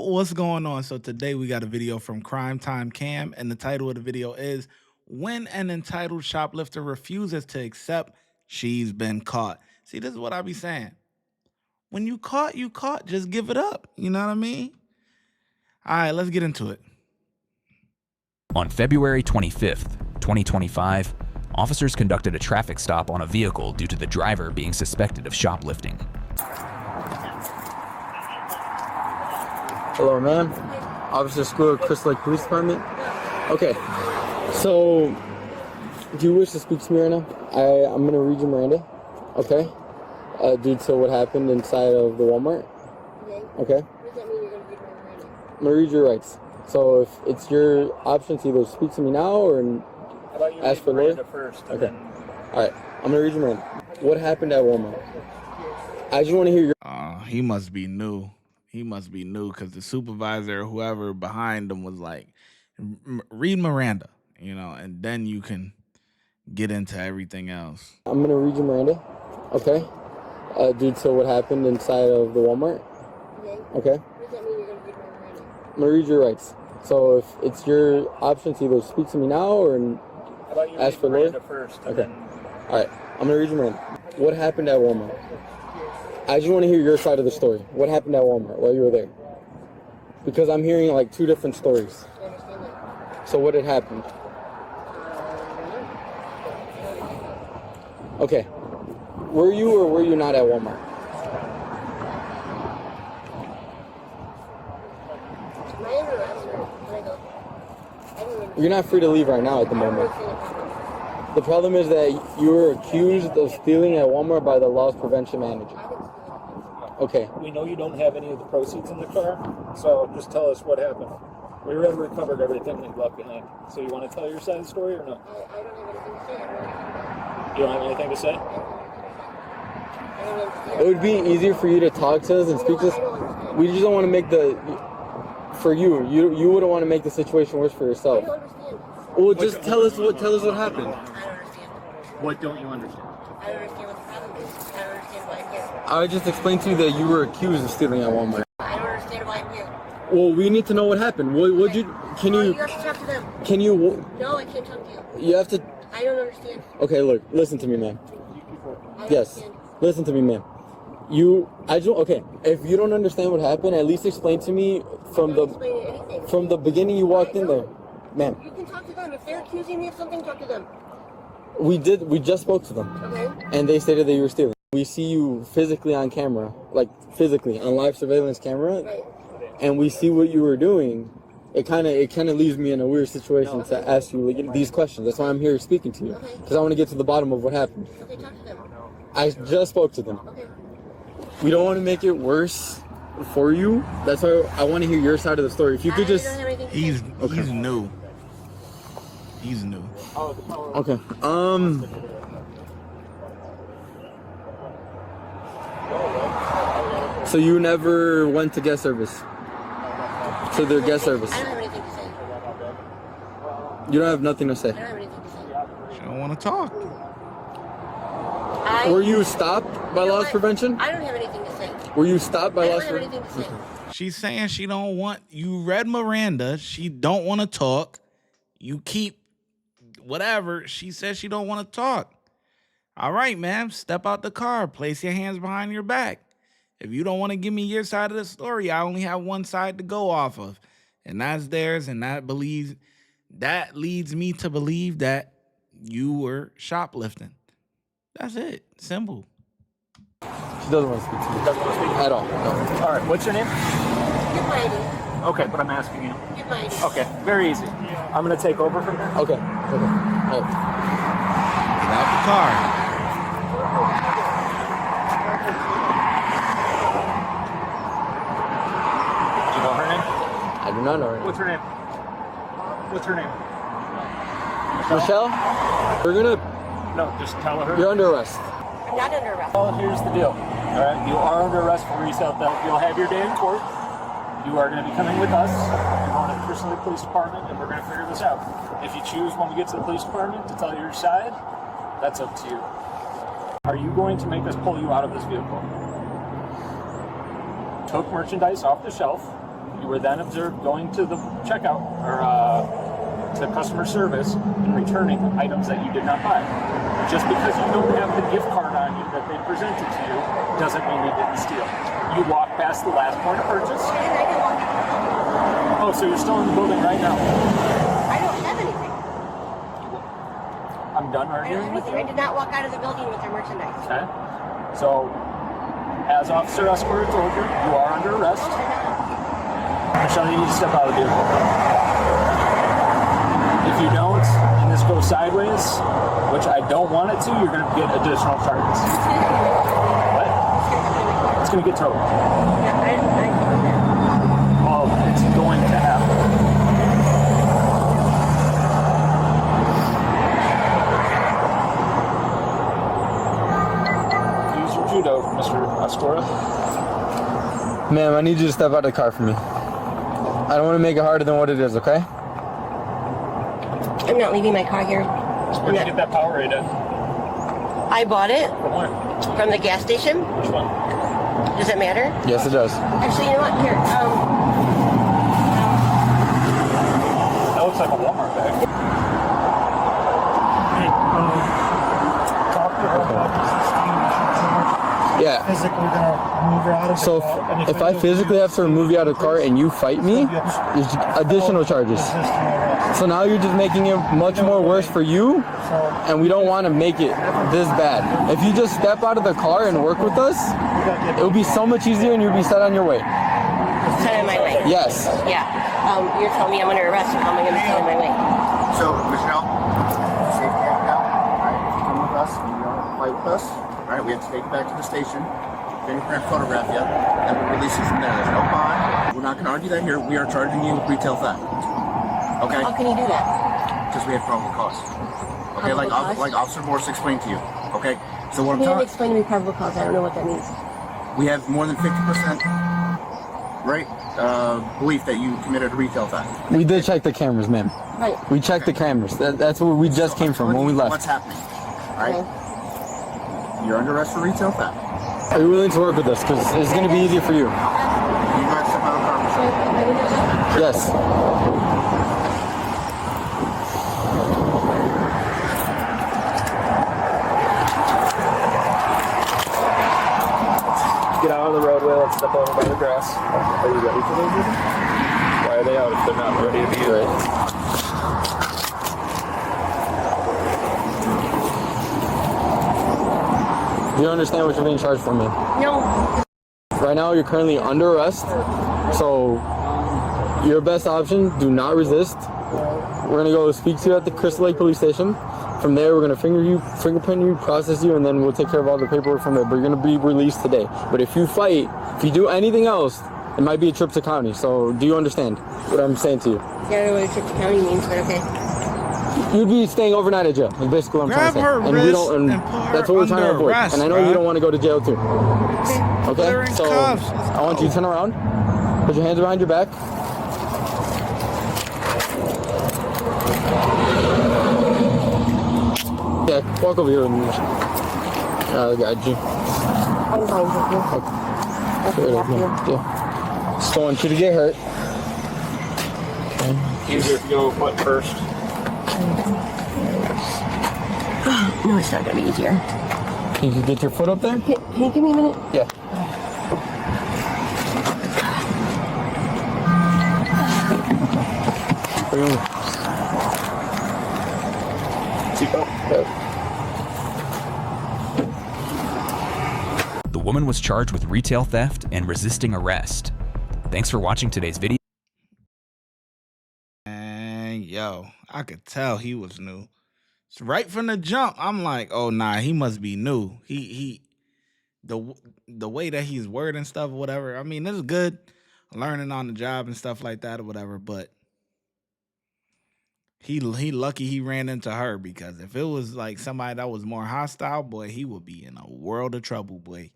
What's going on? So today we got a video from Crime Time Cam, and the title of the video is When an Entitled Shoplifter Refuses to Accept She's Been Caught. See, this is what I be saying. When you caught, you caught. Just give it up. You know what I mean? All right, let's get into it. On February 25th, 2025, officers conducted a traffic stop on a vehicle due to the driver being suspected of shoplifting. Hello, ma'am. Officer School, Crystal Lake Police Department. Okay, so do you wish to speak to me right now? I'm gonna read you Miranda, okay? Due to what happened inside of the Walmart. Okay. What does that mean you're gonna read my Miranda? I'm gonna read your rights. So if it's your option to either speak to me now or ask for Miranda first. Okay. All right. I'm gonna read you Miranda. What happened at Walmart? I just want to hear your. He must be new. He must be new because the supervisor or whoever behind him was like, read Miranda, you know, and then you can get into everything else. I'm going to read you Miranda, okay? Due to what happened inside of the Walmart. Okay? What does that mean you're gonna read my Miranda? I'm going to read your rights. So if it's your option to either speak to me now or ask for Miranda first. Okay. All right. I'm going to read you Miranda. What happened at Walmart? I just want to hear your side of the story. What happened at Walmart while you were there? Because I'm hearing like two different stories. I understand that. So what had happened? Okay. Were you or were you not at Walmart? Am I under arrest or can I go? I don't understand. You're not free to leave right now at the I don't moment. understand the problem. The problem is that you were accused of stealing at Walmart by the loss prevention manager. I didn't steal anything. Okay. We know you don't have any of the proceeds in the car, so just tell us what happened. We already recovered everything that you left behind. So you want to tell your side of the story or no? I don't have anything to say. You don't have anything to say? I don't understand. It would be easier for you to talk to us and speak to us. I don't understand. We just don't want to make for you wouldn't want to make the situation worse for I yourself. don't understand. Well, just tell us what happened. I don't understand. What don't you understand? I don't understand what the problem is. I don't understand why I'm here. I just explained to you that you were accused of stealing at Walmart. I don't understand why I'm here. Well, we need to know what happened. Can No, you you have to talk to them. can you No, I can't talk to you. you have to I don't understand. Okay, look, listen to me, man. I don't Yes. understand. Listen to me, man. Okay, if you don't understand what happened, at least explain to me from Don't explain anything. the beginning you walked in there. Man, You can talk to them. If they're accusing me of something, talk to them. we just spoke to them. Okay? And they stated that you were stealing. We see you physically on camera, like physically on live surveillance camera, Right. and we see what you were doing. It kind of leaves me in a weird situation to ask you like, these questions. That's why I'm here speaking to you, Okay. because I want to get to the bottom of what happened. Okay, talk to them. I just spoke to them. Okay. We don't want to make it worse for you. That's why I want to hear your side of the story. If you could just. I don't have anything to He's say. new. He's new. Okay. So you never went to guest service? To their guest service? I don't have anything to say. You don't have nothing to say? I don't have anything to say. She don't want to talk. Were you stopped by You know loss what? prevention? I don't have anything to say. Were you stopped by I don't loss have prevention? anything to say. She's saying she don't want, you read Miranda, she don't want to talk. You keep whatever. She says she don't want to talk. All right, ma'am, step out the car. Place your hands behind your back. If you don't want to give me your side of the story, I only have one side to go off of, and that's theirs, and that leads me to believe that you were shoplifting. That's it. Simple. She doesn't want to speak to me. Doesn't want to speak. At all. No. All right, what's your name? Get my ID. Okay, but I'm asking you. Get my ID. Okay, very easy. I'm going to take over from here. Okay. All right. Get out the car. Do you know her name? I do not know her name. What's her name? What's her name? Michelle? We're gonna. No, just tell her. You're under arrest. I'm not under arrest. Well, here's the deal. All right, you are under arrest for resale theft. You'll have your day in court. You are going to be coming with us. You're going to the Crystal Lake Police Department, and we're going to figure this out. If you choose when we get to the police department to tell your side, that's up to you. Are you going to make us pull you out of this vehicle? took merchandise off the shelf. You were then observed going to the checkout or to customer service and returning items that you did not buy. Just because you don't have the gift card on you that they presented to you doesn't mean you didn't steal. You walked past the last point of purchase. Oh, so you're still in the building right now? I don't have anything. I'm done I don't arguing have with anything. I you. did not walk out of the building with their merchandise. Okay. So, as Officer Esquire told you, you are under arrest. Michelle, you need to step out of the vehicle. If you don't, and this goes sideways, which I don't want it to, you're going to get additional charges. What? It's going to get towed. Yeah, I Well, it's going to happen. Use your judo, Mr. Escora. Ma'am, I need you to step out of the car for me. I don't want to make it harder than what it is, okay? I'm not leaving my car here. Where'd you get that Powerade at? I bought it From where? from the gas station. Which one? Does it matter? Yes, it does. Actually, you know what? Here, That looks like a Walmart bag. Hey, talk to her about Yeah. physically gonna move her out of the So car. And if I physically have to remove you out of the car and you fight me, there's additional charges. So now you're just making it much more worse for you, and we don't want to make it this bad. If you just step out of the car and work with us, it'll be so much easier and you'll be set on your way. set in my way. Yes. Yeah. You're telling me I'm under arrest, so how am I going to set in my way? So, Michelle, safety act now. Alright, if you come with us and you don't fight with us, alright, we have to take you back to the station, fingerprint photograph you, and we'll release you from there. There's no bond. We're not going to argue that here. We are charging you with retail theft. Okay? How can you do that? Because we have probable cause. Okay, like Probable cause? like Officer Morse explained to you. Okay? So what I'm You didn't telling explain to me probable cause. I don't know what that means. we have more than 50% right belief that you committed a retail theft. We did check the cameras, ma'am. Right. We checked the cameras. That's where we just came from when we What's left. happening? Alright? You're under arrest for retail theft. Are you willing to work with us? Because it's going to be easier for you. You guys step out of the car, Michelle. Yes. Get out on the roadway, let's step over by the grass. Are you ready for those? Why are they out if they're not ready to be right? Do you understand what you're being charged for, man? No. Right now, you're currently under arrest. So, your best option, do not resist. We're going to go speak to you at the Crystal Lake Police Station. From there, we're going to fingerprint you, process you, and then we'll take care of all the paperwork from there. But you're going to be released today. But if you fight, if you do anything else, it might be a trip to county. So, do you understand what I'm saying to you? Yeah, I don't know what a trip to county means, but okay. You'd be staying overnight at jail. Is basically what I'm Grab trying to say. her And wrist and and put her that's what we're trying to under avoid. arrest, And I know bruh. you don't want to go to jail too. Put her Okay? in So cuffs. Let's I want you to go. turn around. Put your hands behind your back. Yeah, walk over here with me. I got you. I'm fine, thank you. There it is, man. Yeah. Just don't want you to get hurt. Easier if you go foot first. No, it's not going to be easier. Can you get your foot up there? Can you give me a minute? Yeah. Boom. Seatbelt. The woman was charged with retail theft and resisting arrest. Thanks for watching today's video. And yo, I could tell he was new. So right from the jump, I'm like, oh nah, he must be new. The way that he's wording stuff or whatever. I mean, this is good, learning on the job and stuff like that or whatever. But he lucky he ran into her, because if it was like somebody that was more hostile, boy, he would be in a world of trouble, boy.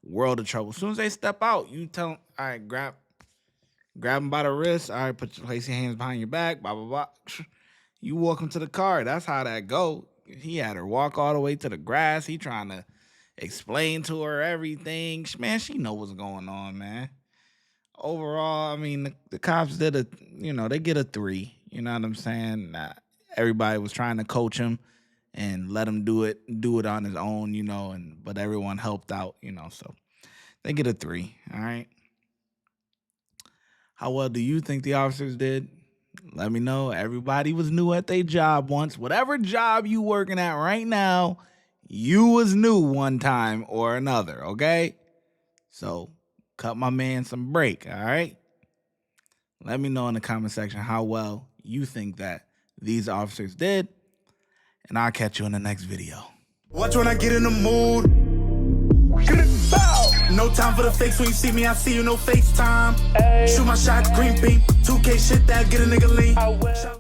World of trouble. As soon as they step out, you tell them, all right, grab him by the wrist. All right, place your hands behind your back. Blah blah blah. You walk him to the car. That's how that go. He had her walk all the way to the grass. He trying to explained to her everything. Man, she know what's going on, man. Overall, I mean, the cops did they get a 3. You know what I'm saying? Everybody was trying to coach him and let him do it on his own, but everyone helped out, so they get a 3, all right? How well do you think the officers did? Let me know. Everybody was new at their job once. Whatever job you working at right now, you was new one time or another, okay? So cut my man some break, all right? Let me know in the comment section how well you think that these officers did, and I'll catch you in the next video. Watch when I get in the mood. No time for the fakes. When you see me, I see you, no FaceTime. Shoot my shot, green beam. 2K shit that get a nigga lean.